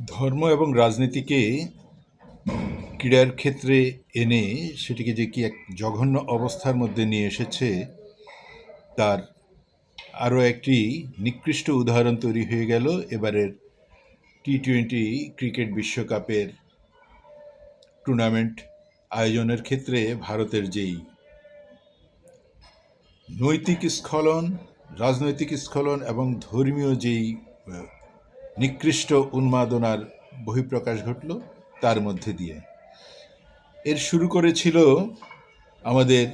ধর্ম এবং রাজনীতিকে ক্রীড়ার ক্ষেত্রে এনে সেটিকে যে কি এক জঘন্য অবস্থার মধ্যে নিয়ে এসেছে তার আরও একটি নিকৃষ্ট উদাহরণ তৈরি হয়ে গেল এবারের টি-20 ক্রিকেট বিশ্বকাপের টুর্নামেন্ট আয়োজনের ক্ষেত্রে ভারতের যেই নৈতিক স্খলন, রাজনৈতিক স্খলন এবং ধর্মীয় যেই নিকৃষ্ট উন্মাদনার বহিঃপ্রকাশ ঘটল তার মধ্যে দিয়ে। এর শুরু করেছিল আমাদের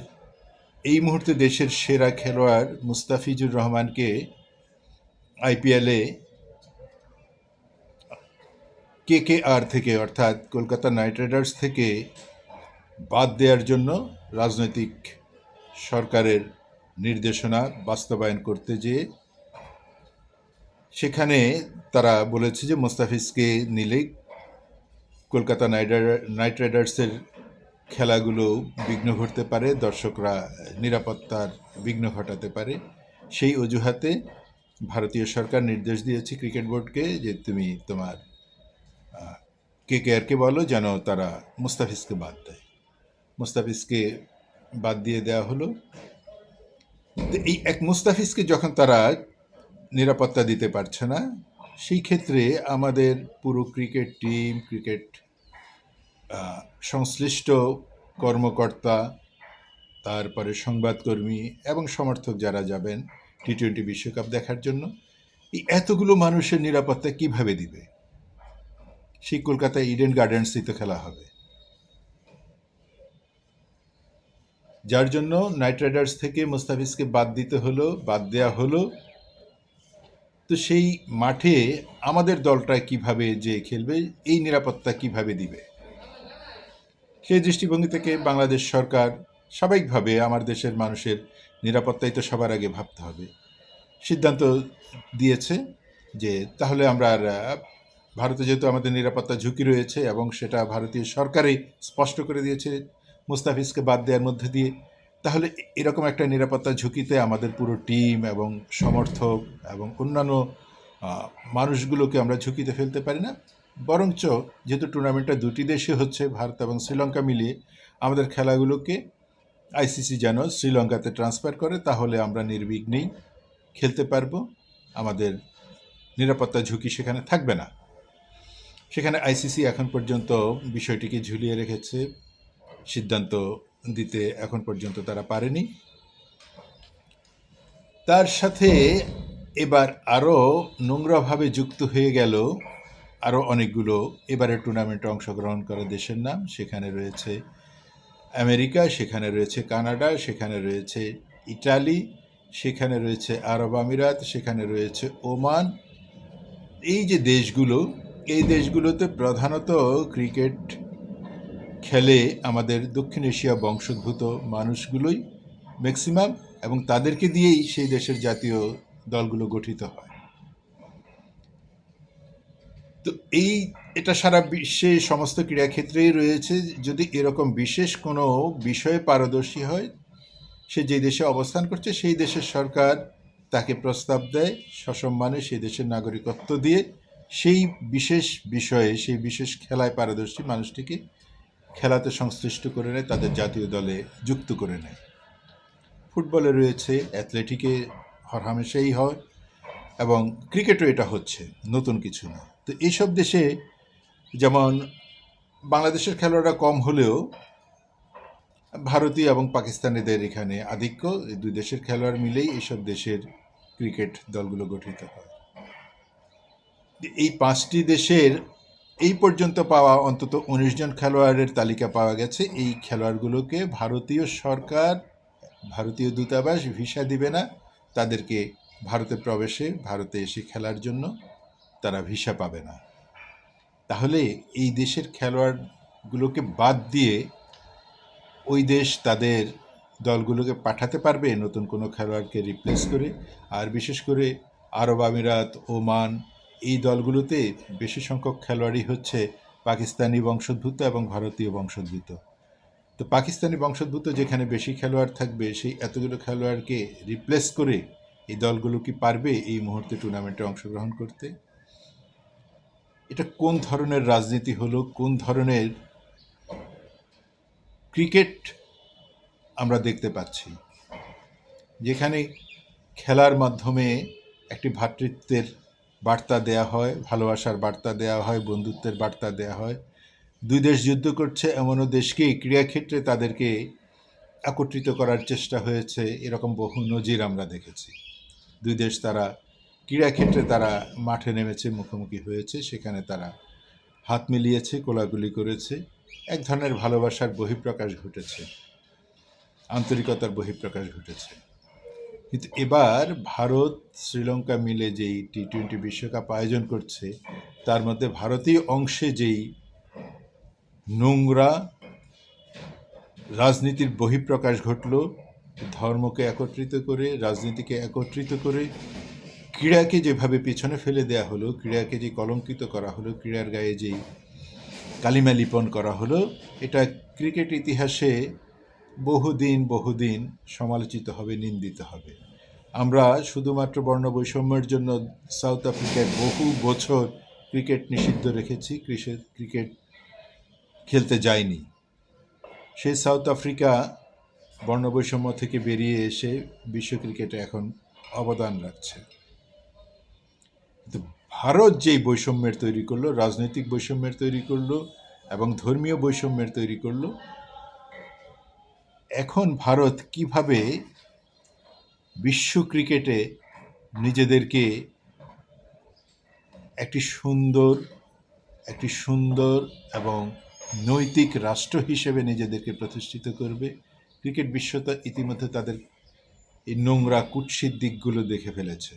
এই মুহূর্তে দেশের সেরা খেলোয়াড় মুস্তাফিজুর রহমানকে আইপিএলে কেকেআর থেকে অর্থাৎ কলকাতা নাইট রাইডার্স থেকে বাদ দেওয়ার জন্য রাজনৈতিক সরকারের নির্দেশনা বাস্তবায়ন করতে যেয়ে সেখানে তারা বলেছে যে মুস্তাফিজকে নিলেই কলকাতা নাইট রাইডার্সের খেলাগুলো বিঘ্ন ঘটতে পারে, দর্শকরা নিরাপত্তার বিঘ্ন ঘটাতে পারে। সেই অজুহাতে ভারতীয় সরকার নির্দেশ দিয়েছে ক্রিকেট বোর্ডকে যে তুমি তোমার কেকেআরকে বলো যেন তারা মুস্তাফিজকে বাদ দেয়। মুস্তাফিজকে বাদ দিয়ে দেওয়া হলো। তো এই এক মুস্তাফিজকে যখন তারা নিরাপত্তা দিতে পারছে না, সেই ক্ষেত্রে আমাদের পুরো ক্রিকেট টিম, ক্রিকেট সংশ্লিষ্ট কর্মকর্তা, তারপরে সংবাদকর্মী এবং সমর্থক যারা যাবেন টি-20 বিশ্বকাপ দেখার জন্য, এই এতগুলো মানুষের নিরাপত্তা কিভাবে দিবে? সেই কলকাতায় ইডেন গার্ডেন্সই তো খেলা হবে, যার জন্য নাইট রাইডার্স থেকে মুস্তাফিজকে বাদ দেওয়া হলো। তো সেই মাঠে আমাদের দলটা কিভাবে যে খেলবে, এই নিরাপত্তা কিভাবে দিবে? সেই দৃষ্টিভঙ্গি থেকে বাংলাদেশ সরকার স্বাভাবিকভাবে আমার দেশের মানুষের নিরাপত্তাই তো সবার আগে ভাবতে হবে, সিদ্ধান্ত দিয়েছে যে তাহলে আমরা আর ভারতে যেহেতু আমাদের নিরাপত্তা ঝুঁকি রয়েছে এবং সেটা ভারতীয় সরকারই স্পষ্ট করে দিয়েছে মুস্তাফিজকে বাদ দেওয়ার মধ্যে দিয়ে, তাহলে এরকম একটা নিরাপত্তা ঝুঁকিতে আমাদের পুরো টিম এবং সমর্থক এবং অন্যান্য মানুষগুলোকে আমরা ঝুঁকিতে ফেলতে পারি না। বরঞ্চ যেহেতু টুর্নামেন্টটা দুটি দেশে হচ্ছে, ভারত এবং শ্রীলঙ্কা মিলিয়ে, আমাদের খেলাগুলোকে আইসিসি যেন শ্রীলঙ্কাতে ট্রান্সফার করে, তাহলে আমরা নির্বিঘ্নেই খেলতে পারবো, আমাদের নিরাপত্তা ঝুঁকি সেখানে থাকবে না। সেখানে আইসিসি এখন পর্যন্ত বিষয়টিকে ঝুলিয়ে রেখেছে, সিদ্ধান্ত দিতে এখন পর্যন্ত তারা পারেনি। তার সাথে এবার আরও নোংরাভাবে যুক্ত হয়ে গেল আরও অনেকগুলো এবারের টুর্নামেন্টে অংশগ্রহণ করা দেশের নাম। সেখানে রয়েছে আমেরিকা, সেখানে রয়েছে কানাডা, সেখানে রয়েছে ইটালি, সেখানে রয়েছে আরব আমিরাত, সেখানে রয়েছে ওমান। এই যে দেশগুলো, এই দেশগুলোতে প্রধানত ক্রিকেট খেলে আমাদের দক্ষিণ এশিয়া বংশোদ্ভূত মানুষগুলোই ম্যাক্সিমাম, এবং তাদেরকে দিয়েই সেই দেশের জাতীয় দলগুলো গঠিত হয়। তো এটা সারা বিশ্বে সমস্ত ক্রীড়াক্ষেত্রেই রয়েছে। যদি এরকম বিশেষ কোনো বিষয়ে পারদর্শী হয়, সে যে দেশে অবস্থান করছে সেই দেশের সরকার তাকে প্রস্তাব দেয় সসম্মানে সেই দেশের নাগরিকত্ব দিয়ে সেই বিশেষ বিষয়ে, সেই বিশেষ খেলায় পারদর্শী মানুষটিকে খেলাতে সংশ্লিষ্ট করে নেয়, তাদের জাতীয় দলে যুক্ত করে নেয়। ফুটবলে রয়েছে, অ্যাথলেটিকে হরহামেশাই হয়, এবং ক্রিকেটও এটা হচ্ছে, নতুন কিছু না। তো এইসব দেশে যেমন বাংলাদেশের খেলোয়াড়রা কম হলেও ভারতীয় এবং পাকিস্তানিদের এখানে আধিক্য। এই দুই দেশের খেলোয়াড় মিলেই এইসব দেশের ক্রিকেট দলগুলো গঠিত হয়। এই 5টি দেশের এই পর্যন্ত পাওয়া অন্তত 19 জন খেলোয়াড়ের তালিকা পাওয়া গেছে। এই খেলোয়াড়গুলোকে ভারতীয় সরকার, ভারতীয় দূতাবাস ভিসা দিবে না, তাদেরকে ভারতে প্রবেশে, ভারতে এসে খেলার জন্য তারা ভিসা পাবে না। তাহলে এই দেশের খেলোয়াড়গুলোকে বাদ দিয়ে ওই দেশ তাদের দলগুলোকে পাঠাতে পারবে নতুন কোনো খেলোয়াড়কে রিপ্লেস করে? আর বিশেষ করে আরব আমিরাত, ওমান, এই দলগুলোতে বেশি সংখ্যক খেলোয়াড়ই হচ্ছে পাকিস্তানি বংশোদ্ভূত এবং ভারতীয় বংশোদ্ভূত। তো পাকিস্তানি বংশোদ্ভূত যেখানে বেশি খেলোয়াড় থাকবে, সেই এতগুলো খেলোয়াড়কে রিপ্লেস করে এই দলগুলো কি পারবে এই মুহূর্তে টুর্নামেন্টে অংশগ্রহণ করতে? এটা কোন ধরনের রাজনীতি হলো, কোন ধরনের ক্রিকেট আমরা দেখতে পাচ্ছি, যেখানে খেলার মাধ্যমে একটি ভ্রাতৃত্বের বার্তা দেয়া হয়, ভালোবাসার বার্তা দেওয়া হয়, বন্ধুত্বের বার্তা দেওয়া হয়। দুই দেশ যুদ্ধ করছে, এমনও দেশকেই ক্রীড়াক্ষেত্রে তাদেরকে একত্রিত করার চেষ্টা হয়েছে, এরকম বহু নজির আমরা দেখেছি। দুই দেশ তারা ক্রীড়াক্ষেত্রে তারা মাঠে নেমেছে, মুখোমুখি হয়েছে, সেখানে তারা হাত মিলিয়েছে, কোলাকুলি করেছে, এক ধরনের ভালোবাসার বহিঃপ্রকাশ ঘটেছে, আন্তরিকতার বহিঃপ্রকাশ ঘটেছে। কিন্তু এবার ভারত শ্রীলঙ্কা মিলে যেই টি-20 বিশ্বকাপ আয়োজন করছে, তার মধ্যে ভারতীয় অংশে যেই নোংরা রাজনীতির বহিঃপ্রকাশ ঘটল, ধর্মকে একত্রিত করে, রাজনীতিকে একত্রিত করে, ক্রীড়াকে যেভাবে পিছনে ফেলে দেয়া হলো, ক্রীড়াকে যে কলঙ্কিত করা হলো, ক্রীড়ার গায়ে যেই কালিমা লিপন করা হলো, এটা ক্রিকেট ইতিহাসে বহুদিন সমালোচিত হবে, নিন্দিত হবে। আমরা শুধুমাত্র বর্ণ বৈষম্যের জন্য সাউথ আফ্রিকায় বহু বছর ক্রিকেট নিষিদ্ধ রেখেছি, ক্রিকেট খেলতে যায়নি। সেই সাউথ আফ্রিকা বর্ণবৈষম্য থেকে বেরিয়ে এসে বিশ্ব ক্রিকেটে এখন অবদান রাখছে। কিন্তু ভারত যেই বৈষম্যের তৈরি করলো, রাজনৈতিক বৈষম্যের তৈরি করলো এবং ধর্মীয় বৈষম্যের তৈরি করলো, এখন ভারত কিভাবে বিশ্ব ক্রিকেটে নিজেদেরকে একটি সুন্দর এবং নৈতিক রাষ্ট্র হিসেবে নিজেদেরকে প্রতিষ্ঠিত করবে, ক্রিকেট বিশ্বতা ইতিমধ্যে তাদের এই নোংরা কুৎসিত দিকগুলো দেখে ফেলেছে।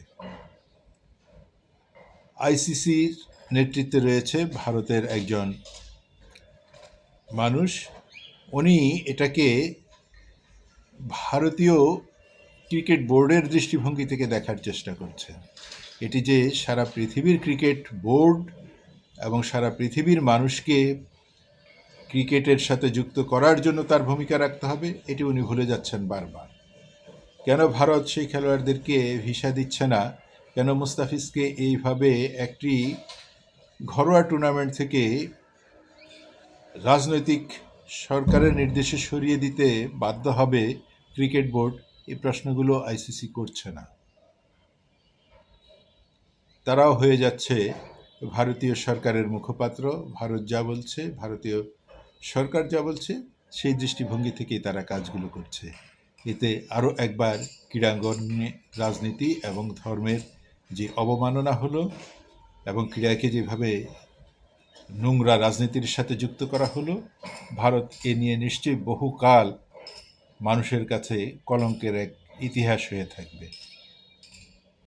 আইসিসির নেতৃত্বে রয়েছে ভারতের একজন মানুষ, উনি এটাকে ভারতীয় ক্রিকেট বোর্ডের দৃষ্টিভঙ্গি থেকে দেখার চেষ্টা করছেন। এটি যে সারা পৃথিবীর ক্রিকেট বোর্ড এবং সারা পৃথিবীর মানুষকে ক্রিকেটের সাথে যুক্ত করার জন্য তার ভূমিকা রাখতে হবে, এটি উনি ভুলে যাচ্ছেন বারবার। কেন ভারত সেই খেলোয়াড়দেরকে ভিসা দিচ্ছে না, কেন মুস্তাফিজকে এইভাবে একটি ঘরোয়া টুর্নামেন্ট থেকে রাজনৈতিক সরকারের নির্দেশে সরিয়ে দিতে বাধ্য হবে ক্রিকেট বোর্ড, এই প্রশ্নগুলো আইসিসি করছে না। তারাও হয়ে যাচ্ছে ভারতীয় সরকারের মুখপাত্র, ভারত যা বলছে, ভারতীয় সরকার যা বলছে, সেই দৃষ্টিভঙ্গি থেকেই তারা কাজগুলো করছে। এতে আরও একবার ক্রীড়াঙ্গনে রাজনীতি এবং ধর্মের যে অবমাননা হলো এবং ক্রীড়াকে যেভাবে নোংরা রাজনীতির সাথে যুক্ত করা হলো, ভারত এ নিয়ে নিশ্চয়ই বহুকাল মানুষের কাছে কলঙ্কের এক ইতিহাস হয়ে থাকবে।